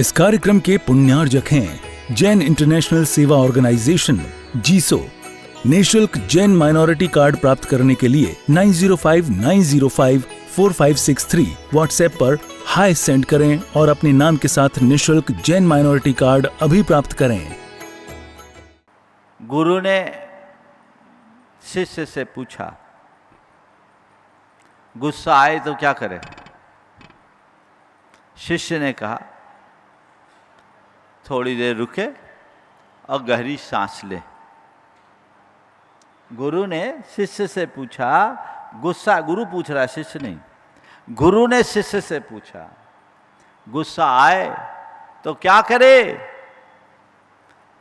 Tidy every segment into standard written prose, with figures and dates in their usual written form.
इस कार्यक्रम के पुण्यार्जक हैं जैन इंटरनेशनल सेवा ऑर्गेनाइजेशन जीसो। निःशुल्क जैन माइनॉरिटी कार्ड प्राप्त करने के लिए 9059054563 व्हाट्सएप पर हाय सेंड करें और अपने नाम के साथ निःशुल्क जैन माइनॉरिटी कार्ड अभी प्राप्त करें। गुरु ने शिष्य से पूछा, गुस्सा आए तो क्या करे? शिष्य ने कहा, थोड़ी देर रुके और गहरी सांस ले। गुरु ने शिष्य से पूछा, गुस्सा, गुरु पूछ रहा है, शिष्य नहीं। गुरु ने शिष्य से पूछा, गुस्सा आए तो क्या करे?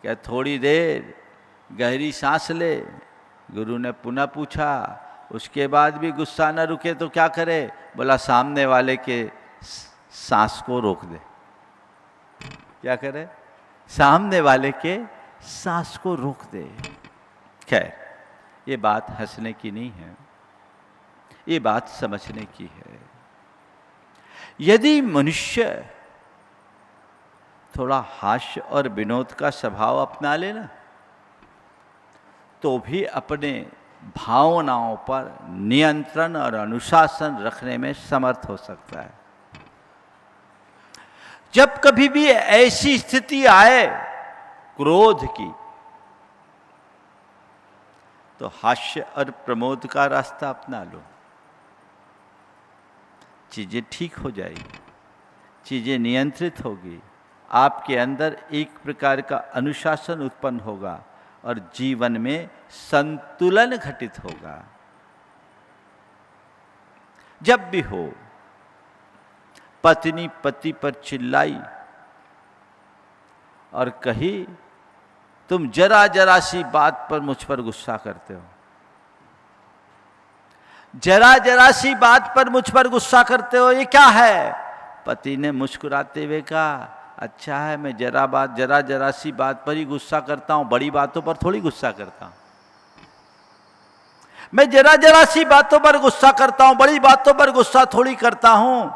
क्या थोड़ी देर गहरी सांस ले। गुरु ने पुनः पूछा, उसके बाद भी गुस्सा न रुके तो क्या करे? बोला, सामने वाले के सांस को रोक दे। क्या करे? सामने वाले के सांस को रोक दे। खैर, ये बात हंसने की नहीं है, ये बात समझने की है। यदि मनुष्य थोड़ा हास्य और विनोद का स्वभाव अपना लेना तो भी अपने भावनाओं पर नियंत्रण और अनुशासन रखने में समर्थ हो सकता है। जब कभी भी ऐसी स्थिति आए क्रोध की, तो हास्य और प्रमोद का रास्ता अपना लो। चीजें ठीक हो जाएगी, चीजें नियंत्रित होगी, आपके अंदर एक प्रकार का अनुशासन उत्पन्न होगा और जीवन में संतुलन घटित होगा। जब भी हो पत्नी पति पर चिल्लाई और कही, तुम जरा जरा सी बात पर मुझ पर गुस्सा करते हो, जरा जरा सी बात पर मुझ पर गुस्सा करते हो, ये क्या है? पति ने मुस्कुराते हुए कहा, अच्छा है, मैं जरा जरा सी बात पर ही गुस्सा करता हूं, बड़ी बातों पर थोड़ी गुस्सा करता हूं। मैं जरा जरा सी बातों पर गुस्सा करता हूं, बड़ी बातों पर गुस्सा थोड़ी करता हूं।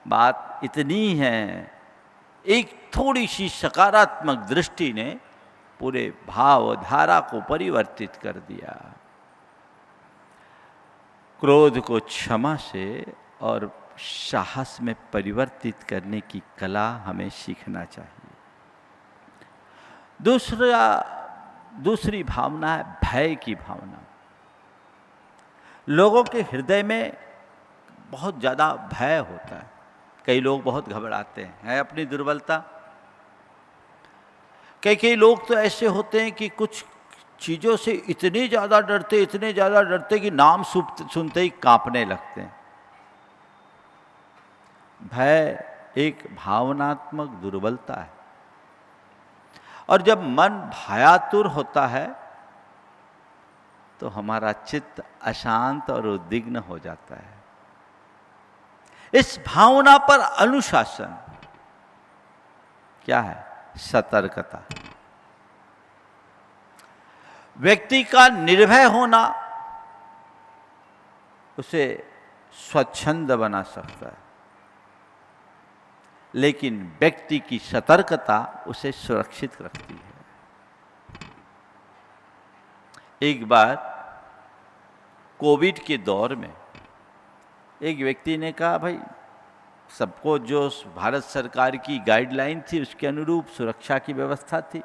बात इतनी है, एक थोड़ी सी सकारात्मक दृष्टि ने पूरे भावधारा को परिवर्तित कर दिया। क्रोध को क्षमा से और साहस में परिवर्तित करने की कला हमें सीखना चाहिए। दूसरी भावना है भय की भावना। लोगों के हृदय में बहुत ज़्यादा भय होता है। कई लोग बहुत घबराते हैं, है अपनी दुर्बलता। कई लोग तो ऐसे होते हैं कि कुछ चीज़ों से इतने ज़्यादा डरते कि नाम सुनते ही कांपने लगते हैं। भय एक भावनात्मक दुर्बलता है, और जब मन भयातुर होता है तो हमारा चित्त अशांत और उद्विग्न हो जाता है। इस भावना पर अनुशासन क्या है? सतर्कता। व्यक्ति का निर्भय होना उसे स्वच्छंद बना सकता है, लेकिन व्यक्ति की सतर्कता उसे सुरक्षित रखती है। एक बार कोविड के दौर में एक व्यक्ति ने कहा, भाई सबको जो भारत सरकार की गाइडलाइन थी उसके अनुरूप सुरक्षा की व्यवस्था थी,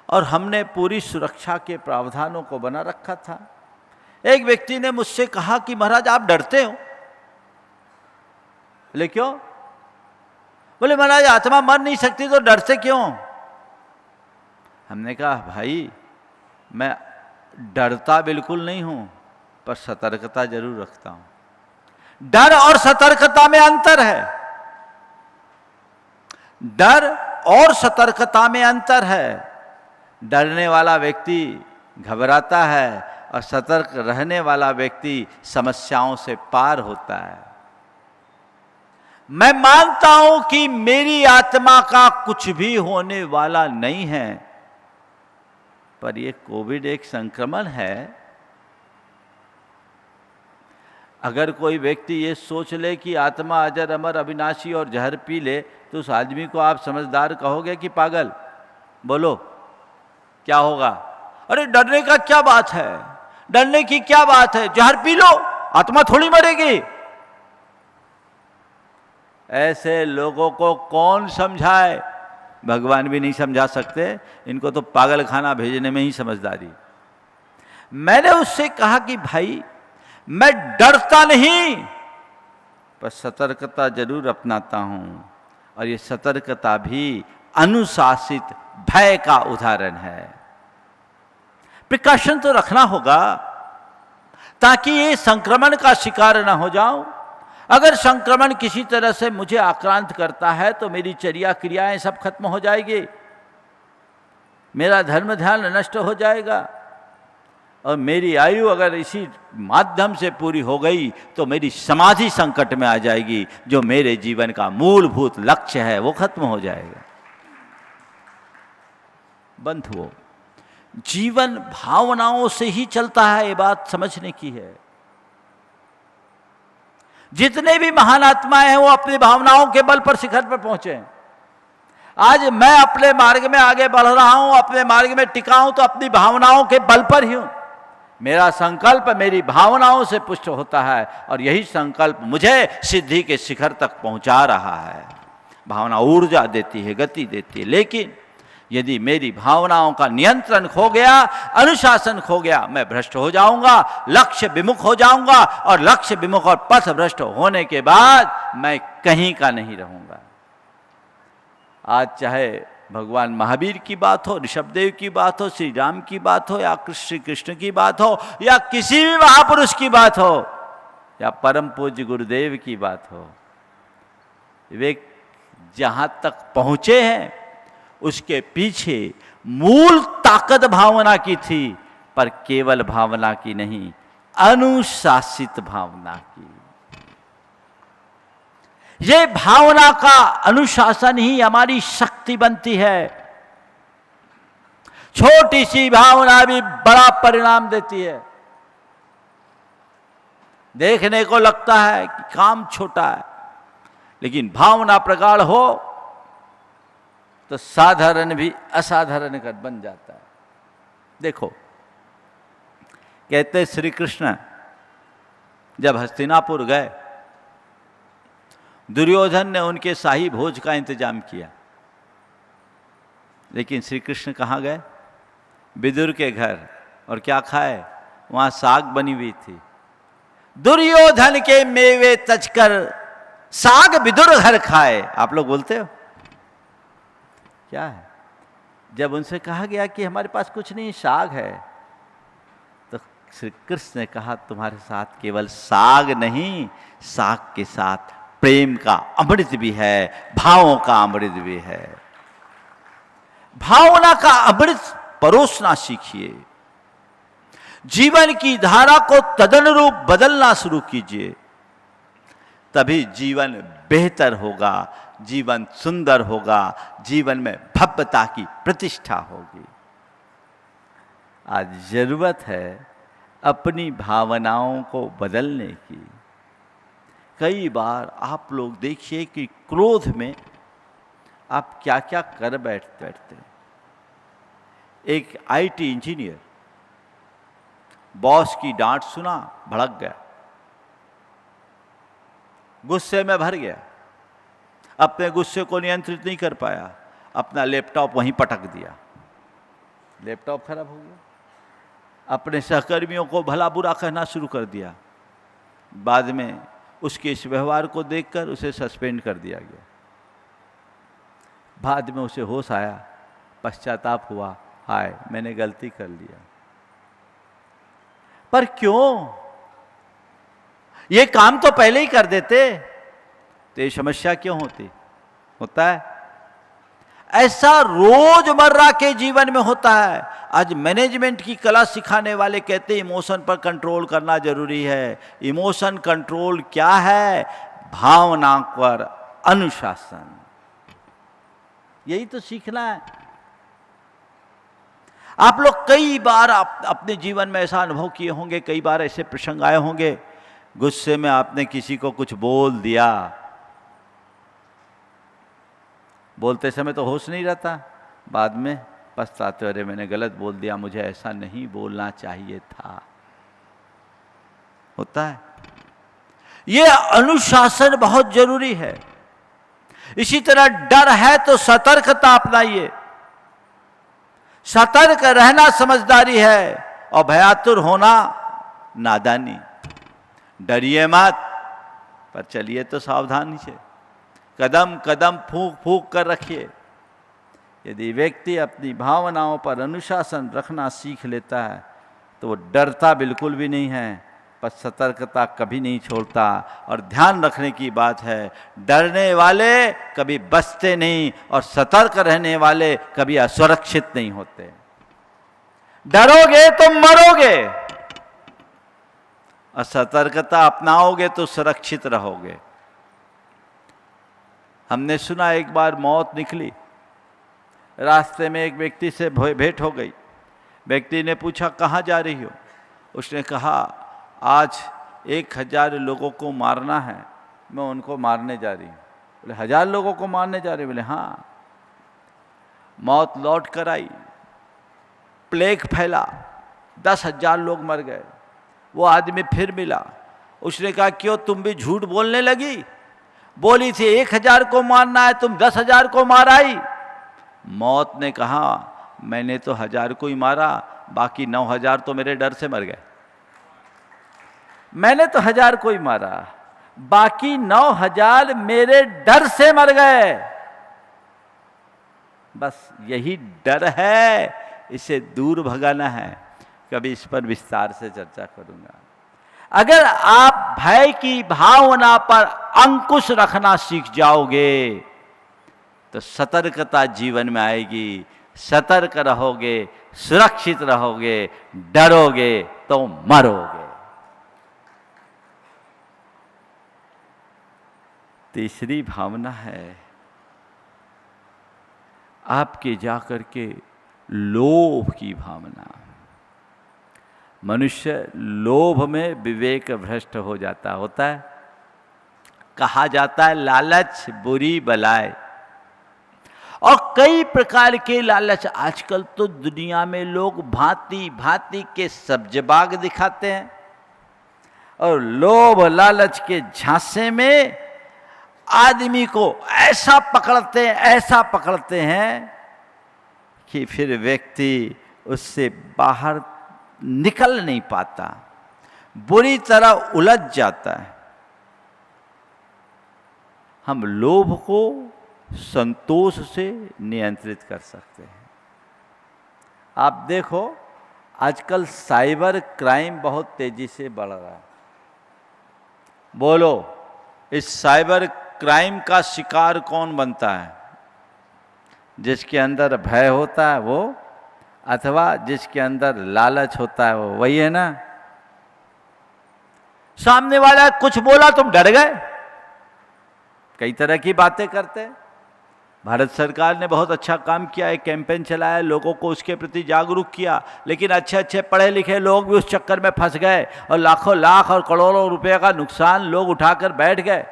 और हमने पूरी सुरक्षा के प्रावधानों को बना रखा था। एक व्यक्ति ने मुझसे कहा कि महाराज आप डरते हो। बोले क्यों? बोले महाराज आत्मा मर नहीं सकती तो डरते क्यों? हमने कहा, भाई मैं डरता बिल्कुल नहीं हूं, पर सतर्कता जरूर रखता हूं। डर और सतर्कता में अंतर है। डर और सतर्कता में अंतर है। डरने वाला व्यक्ति घबराता है और सतर्क रहने वाला व्यक्ति समस्याओं से पार होता है। मैं मानता हूं कि मेरी आत्मा का कुछ भी होने वाला नहीं है, पर यह कोविड एक संक्रमण है। अगर कोई व्यक्ति ये सोच ले कि आत्मा अजर अमर अविनाशी और जहर पी ले, तो उस आदमी को आप समझदार कहोगे कि पागल? बोलो क्या होगा? अरे डरने का क्या बात है, डरने की क्या बात है, जहर पी लो, आत्मा थोड़ी मरेगी। ऐसे लोगों को कौन समझाए? भगवान भी नहीं समझा सकते, इनको तो पागल खाना भेजने में ही समझदारी। मैंने उससे कहा कि भाई मैं डरता नहीं, पर सतर्कता जरूर अपनाता हूं, और ये सतर्कता भी अनुशासित भय का उदाहरण है। प्रिकॉशन तो रखना होगा ताकि ये संक्रमण का शिकार ना हो जाऊं। अगर संक्रमण किसी तरह से मुझे आक्रांत करता है तो मेरी चर्या क्रियाएं सब खत्म हो जाएगी, मेरा धर्म ध्यान नष्ट हो जाएगा, और मेरी आयु अगर इसी माध्यम से पूरी हो गई तो मेरी समाधि संकट में आ जाएगी, जो मेरे जीवन का मूलभूत लक्ष्य है वो खत्म हो जाएगा। बंधुओं, जीवन भावनाओं से ही चलता है, ये बात समझने की है। जितने भी महान आत्माएं हैं वो अपनी भावनाओं के बल पर शिखर पर पहुंचे। आज मैं अपने मार्ग में आगे बढ़ रहा हूं, अपने मार्ग में टिका हूं तो अपनी भावनाओं के बल पर ही हूं। मेरा संकल्प मेरी भावनाओं से पुष्ट होता है, और यही संकल्प मुझे सिद्धि के शिखर तक पहुंचा रहा है। भावना ऊर्जा देती है, गति देती है, लेकिन यदि मेरी भावनाओं का नियंत्रण खो गया, अनुशासन खो गया, मैं भ्रष्ट हो जाऊंगा, लक्ष्य विमुख हो जाऊंगा, और लक्ष्य विमुख और पथ भ्रष्ट होने के बाद मैं कहीं का नहीं रहूंगा। आज चाहे भगवान महावीर की बात हो, ऋषभदेव की बात हो, श्री राम की बात हो, या श्री कृष्ण की बात हो, या किसी भी महापुरुष की बात हो, या परम पूज्य गुरुदेव की बात हो, वे जहां तक पहुंचे हैं उसके पीछे मूल ताकत भावना की थी, पर केवल भावना की नहीं, अनुशासित भावना की। ये भावना का अनुशासन ही हमारी शक्ति बनती है। छोटी सी भावना भी बड़ा परिणाम देती है। देखने को लगता है कि काम छोटा है, लेकिन भावना प्रगाढ़ हो तो साधारण भी असाधारण कर बन जाता है। देखो, कहते श्री कृष्ण जब हस्तिनापुर गए, दुर्योधन ने उनके शाही भोज का इंतजाम किया, लेकिन श्री कृष्ण कहाँ गए? विदुर के घर। और क्या खाए? वहां साग बनी हुई थी। दुर्योधन के मेवे तजकर साग विदुर घर खाए। आप लोग बोलते हो क्या है? जब उनसे कहा गया कि हमारे पास कुछ नहीं, साग है, तो श्री कृष्ण ने कहा तुम्हारे साथ केवल साग नहीं, साग के साथ प्रेम का अमृत भी है, भावों का अमृत भी है। भावना का अमृत परोसना सीखिए। जीवन की धारा को तदनुरूप बदलना शुरू कीजिए, तभी जीवन बेहतर होगा, जीवन सुंदर होगा, जीवन में भव्यता की प्रतिष्ठा होगी। आज जरूरत है अपनी भावनाओं को बदलने की। कई बार आप लोग देखिए कि क्रोध में आप क्या क्या कर बैठते। एक आईटी इंजीनियर बॉस की डांट सुना, भड़क गया, गुस्से में भर गया, अपने गुस्से को नियंत्रित नहीं कर पाया, अपना लैपटॉप वहीं पटक दिया, लैपटॉप खराब हो गया। अपने सहकर्मियों को भला बुरा कहना शुरू कर दिया। बाद में उसके इस व्यवहार को देखकर उसे सस्पेंड कर दिया गया। बाद में उसे होश आया, पश्चाताप हुआ, हाय मैंने गलती कर लिया। पर क्यों? ये काम तो पहले ही कर देते तो ये समस्या क्यों होता है? ऐसा रोजमर्रा के जीवन में होता है। आज मैनेजमेंट की कला सिखाने वाले कहते हैं इमोशन पर कंट्रोल करना जरूरी है। इमोशन कंट्रोल क्या है? भावना पर अनुशासन। यही तो सीखना है। आप लोग कई बार अपने जीवन में ऐसा अनुभव किए होंगे, कई बार ऐसे प्रसंग आए होंगे गुस्से में आपने किसी को कुछ बोल दिया, बोलते समय तो होश नहीं रहता, बाद में पछताते, अरे मैंने गलत बोल दिया, मुझे ऐसा नहीं बोलना चाहिए था। होता है। ये अनुशासन बहुत जरूरी है। इसी तरह डर है तो सतर्कता अपनाइए। सतर्क रहना समझदारी है और भयातुर होना नादानी। डरिए मत, पर चलिए तो सावधानी से, कदम कदम फूंक फूंक कर रखिए। यदि व्यक्ति अपनी भावनाओं पर अनुशासन रखना सीख लेता है तो वो डरता बिल्कुल भी नहीं है, पर सतर्कता कभी नहीं छोड़ता। और ध्यान रखने की बात है, डरने वाले कभी बचते नहीं और सतर्क रहने वाले कभी असुरक्षित नहीं होते। डरोगे तो मरोगे और सतर्कता अपनाओगे तो सुरक्षित रहोगे। हमने सुना एक बार मौत निकली, रास्ते में एक व्यक्ति से भेंट हो गई। व्यक्ति ने पूछा कहाँ जा रही हो? उसने कहा आज 1000 लोगों को मारना है, मैं उनको मारने जा रही हूँ। बोले 1000 लोगों को मारने जा रही? बोले हाँ। मौत लौट कर आई, प्लेग फैला, 10,000 लोग मर गए। वो आदमी फिर मिला, उसने कहा क्यों तुम भी झूठ बोलने लगी? बोली थी 1000 को मारना है, तुम 10,000 को मार आई। मौत ने कहा मैंने तो 1000 को ही मारा, बाकी 9,000 तो मेरे डर से मर गए। मैंने तो 1000 को ही मारा, बाकी 9,000 मेरे डर से मर गए। बस यही डर है, इसे दूर भगाना है। कभी इस पर विस्तार से चर्चा करूंगा। अगर आप भय की भावना पर अंकुश रखना सीख जाओगे तो सतर्कता जीवन में आएगी। सतर्क रहोगे, सुरक्षित रहोगे, डरोगे तो मरोगे। तीसरी भावना है आपके जाकर के लोभ की भावना। मनुष्य लोभ में विवेक भ्रष्ट हो जाता होता है। कहा जाता है लालच बुरी बलाए, और कई प्रकार के लालच आजकल तो दुनिया में लोग भांति भांति के सब्जबाग दिखाते हैं, और लोभ लालच के झांसे में आदमी को ऐसा पकड़ते हैं कि फिर व्यक्ति उससे बाहर निकल नहीं पाता, बुरी तरह उलझ जाता है। हम लोभ को संतोष से नियंत्रित कर सकते हैं। आप देखो आजकल साइबर क्राइम बहुत तेजी से बढ़ रहा है। बोलो इस साइबर क्राइम का शिकार कौन बनता है? जिसके अंदर भय होता है वो, अथवा जिसके अंदर लालच होता है वो, वही है ना। सामने वाला कुछ बोला तुम डर गए। कई तरह की बातें करते हैं। भारत सरकार ने बहुत अच्छा काम किया, एक कैंपेन चलाया, लोगों को उसके प्रति जागरूक किया, लेकिन अच्छे अच्छे पढ़े लिखे लोग भी उस चक्कर में फंस गए और लाखों लाख और करोड़ों रुपए का नुकसान लोग उठाकर बैठ गए।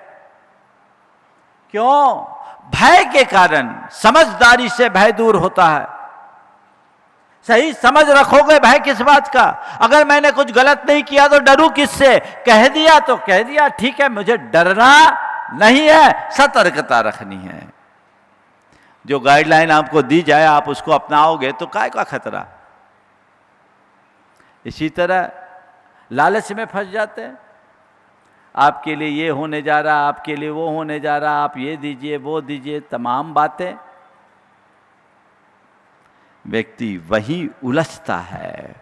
क्यों? भय के कारण। समझदारी से भय दूर होता है। सही समझ रखोगे भय किस बात का? अगर मैंने कुछ गलत नहीं किया तो डरूं किससे? कह दिया तो कह दिया, ठीक है, मुझे डरना नहीं है, सतर्कता रखनी है। जो गाइडलाइन आपको दी जाए आप उसको अपनाओगे तो काय का खतरा। इसी तरह लालच में फंस जाते हैं। आपके लिए ये होने जा रहा, आपके लिए वो होने जा रहा, आप ये दीजिए वो दीजिए, तमाम बातें। व्यक्ति वही उलझता है,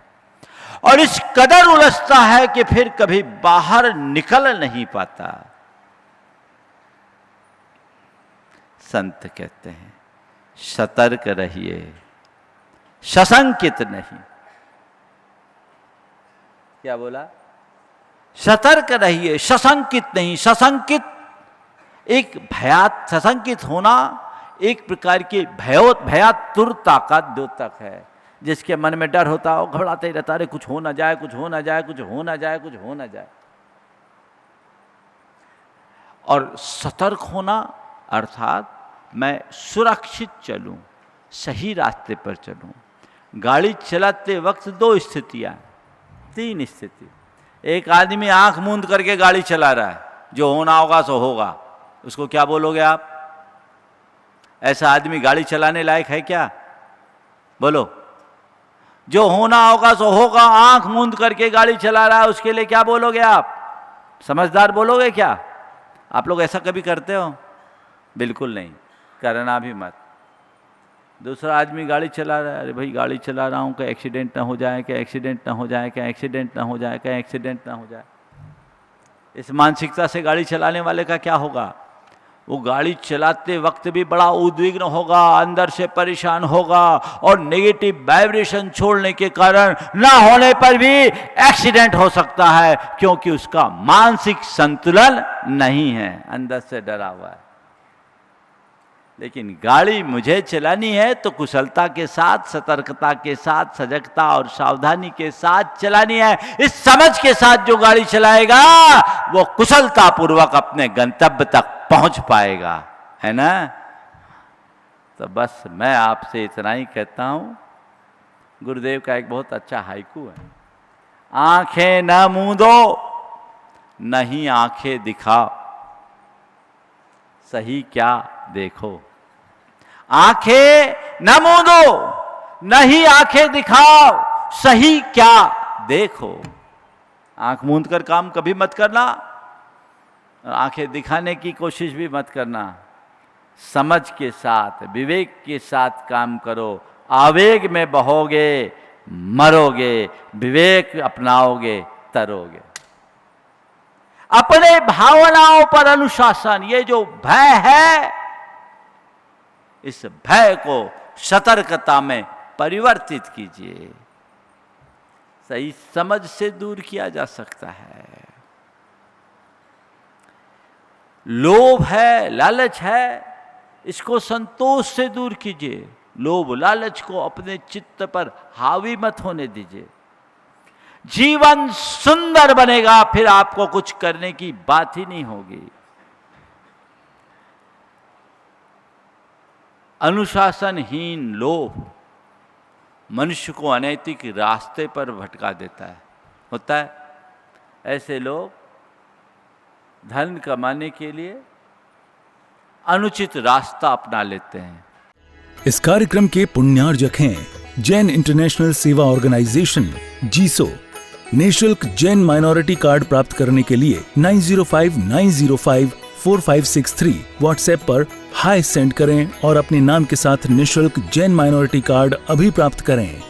और इस कदर उलझता है कि फिर कभी बाहर निकल नहीं पाता। संत कहते हैं सतर्क रहिए, सशंकित नहीं। क्या बोला? सतर्क रहिए, सशंकित नहीं। सशंकित एक सशंकित होना एक प्रकार की भयातुरता का द्योतक है। जिसके मन में डर होता है वो घबराते ही रहता है, अरे कुछ हो ना जाए, कुछ हो ना जाए, कुछ हो ना जाए, कुछ हो ना जाए। और सतर्क होना अर्थात मैं सुरक्षित चलूं, सही रास्ते पर चलूं। गाड़ी चलाते वक्त दो स्थितियां, तीन स्थिति। एक आदमी आंख मूंद करके गाड़ी चला रहा है, जो होना होगा सो होगा, उसको क्या बोलोगे आप? ऐसा आदमी गाड़ी चलाने लायक है क्या? बोलो। जो होना होगा सो होगा, आंख मूंद करके गाड़ी चला रहा है, उसके लिए क्या बोलोगे आप? समझदार बोलोगे क्या? आप लोग ऐसा कभी करते हो? बिल्कुल नहीं, करना भी मत। दूसरा आदमी गाड़ी चला रहा है, अरे भाई गाड़ी चला रहा हूँ, क्या एक्सीडेंट ना हो जाए, क्या एक्सीडेंट ना हो जाए, क्या एक्सीडेंट ना हो जाए, क्या एक्सीडेंट ना हो जाए। इस मानसिकता से गाड़ी चलाने वाले का क्या होगा? वो गाड़ी चलाते वक्त भी बड़ा उद्विग्न होगा, अंदर से परेशान होगा, और नेगेटिव वाइब्रेशन छोड़ने के कारण ना होने पर भी एक्सीडेंट हो सकता है, क्योंकि उसका मानसिक संतुलन नहीं है, अंदर से डरा हुआ है। लेकिन गाड़ी मुझे चलानी है तो कुशलता के साथ, सतर्कता के साथ, सजगता और सावधानी के साथ चलानी है। इस समझ के साथ जो गाड़ी चलाएगा वो कुशलता पूर्वक अपने गंतव्य तक पहुंच पाएगा, है ना? तो बस मैं आपसे इतना ही कहता हूं। गुरुदेव का एक बहुत अच्छा हाइकू है, आंखें न मूंदो, नहीं आंखें दिखाओ, सही क्या देखो। आंखें न मूंदो, नहीं आंखें दिखाओ, सही क्या देखो। आंख मूंद कर काम कभी मत करना, आंखें दिखाने की कोशिश भी मत करना। समझ के साथ, विवेक के साथ काम करो। आवेग में बहोगे मरोगे, विवेक अपनाओगे तरोगे। अपने भावनाओं पर अनुशासन, ये जो भय है, इस भय को सतर्कता में परिवर्तित कीजिए। सही समझ से दूर किया जा सकता है। लोभ है, लालच है, इसको संतोष से दूर कीजिए। लोभ लालच को अपने चित्त पर हावी मत होने दीजिए। जीवन सुंदर बनेगा, फिर आपको कुछ करने की बात ही नहीं होगी। अनुशासनहीन लोभ मनुष्य को अनैतिक रास्ते पर भटका देता है। होता है ऐसे लोग धन कमाने के लिए अनुचित रास्ता अपना लेते हैं। इस कार्यक्रम के पुण्यार्जक हैं जैन इंटरनेशनल सेवा ऑर्गेनाइजेशन जीसो। निःशुल्क जैन माइनॉरिटी कार्ड प्राप्त करने के लिए 9059054563 व्हाट्सएप पर हाय सेंड करें और अपने नाम के साथ निःशुल्क जैन माइनॉरिटी कार्ड अभी प्राप्त करें।